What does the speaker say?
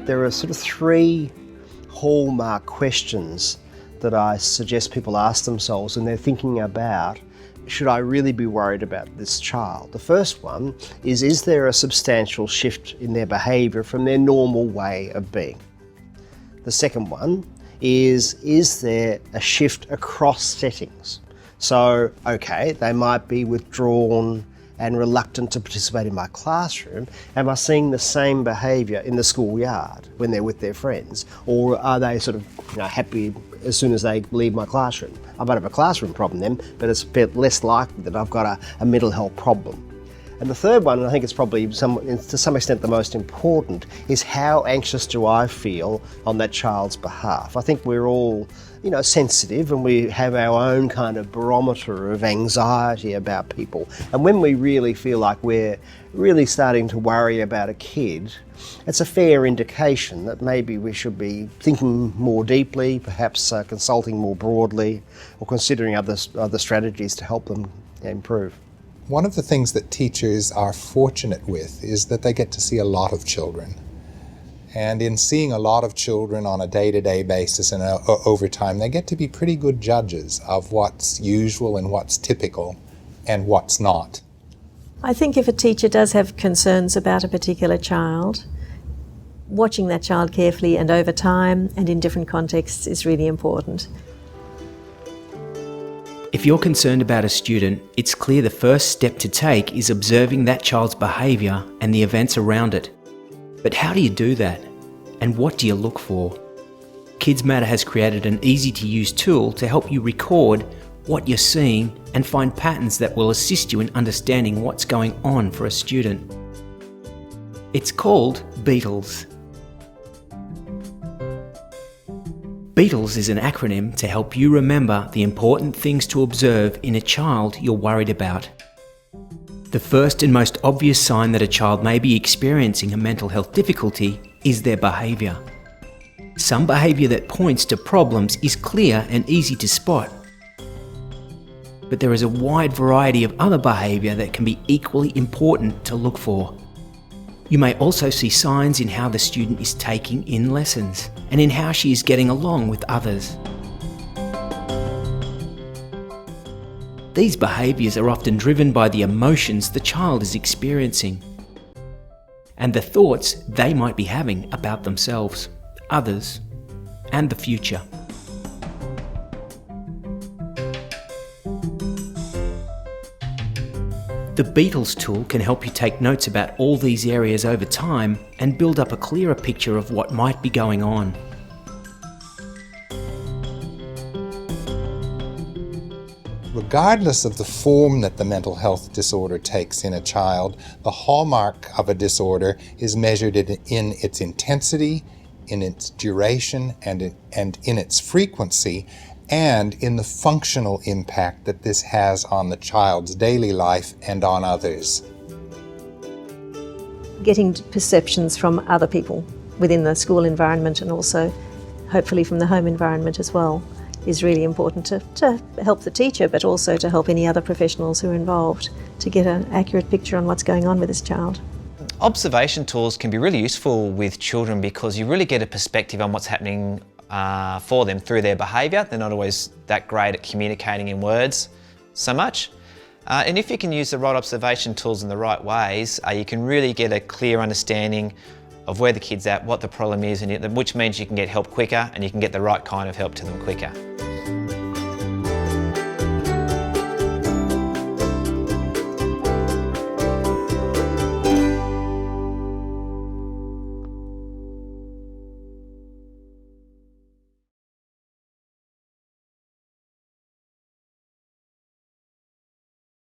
There are sort of three hallmark questions that I suggest people ask themselves when they're thinking about, should I really be worried about this child? The first one is there a substantial shift in their behaviour from their normal way of being? The second one is there a shift across settings? So, okay, they might be withdrawn and reluctant to participate in my classroom. Am I seeing the same behaviour in the schoolyard when they're with their friends? Or are they sort of happy as soon as they leave my classroom? I might have a classroom problem then, but it's a bit less likely that I've got a mental health problem. And the third one, and I think it's probably to some extent the most important, is how anxious do I feel on that child's behalf? I think we're all sensitive, and we have our own kind of barometer of anxiety about people. And when we really feel like we're really starting to worry about a kid, it's a fair indication that maybe we should be thinking more deeply, perhaps consulting more broadly, or considering other strategies to help them improve. One of the things that teachers are fortunate with is that they get to see a lot of children. And in seeing a lot of children on a day-to-day basis and over time, they get to be pretty good judges of what's usual and what's typical and what's not. I think if a teacher does have concerns about a particular child, watching that child carefully and over time and in different contexts is really important. If you're concerned about a student, it's clear the first step to take is observing that child's behaviour and the events around it. But how do you do that? And what do you look for? Kids Matter has created an easy-to-use tool to help you record what you're seeing and find patterns that will assist you in understanding what's going on for a student. It's called Beatles. Beatles is an acronym to help you remember the important things to observe in a child you're worried about. The first and most obvious sign that a child may be experiencing a mental health difficulty is their behaviour. Some behaviour that points to problems is clear and easy to spot. But there is a wide variety of other behaviour that can be equally important to look for. You may also see signs in how the student is taking in lessons and in how she is getting along with others. These behaviours are often driven by the emotions the child is experiencing and the thoughts they might be having about themselves, others, and the future. The Beatles tool can help you take notes about all these areas over time and build up a clearer picture of what might be going on. Regardless of the form that the mental health disorder takes in a child, the hallmark of a disorder is measured in its intensity, in its duration, and in its frequency, and in the functional impact that this has on the child's daily life and on others. Getting perceptions from other people within the school environment and also hopefully from the home environment as well is really important to help the teacher, but also to help any other professionals who are involved to get an accurate picture on what's going on with this child. Observation tools can be really useful with children because you really get a perspective on what's happening for them through their behaviour. They're not always that great at communicating in words so much. And if you can use the right observation tools in the right ways, you can really get a clear understanding of where the kid's at, what the problem is, and which means you can get help quicker and you can get the right kind of help to them quicker.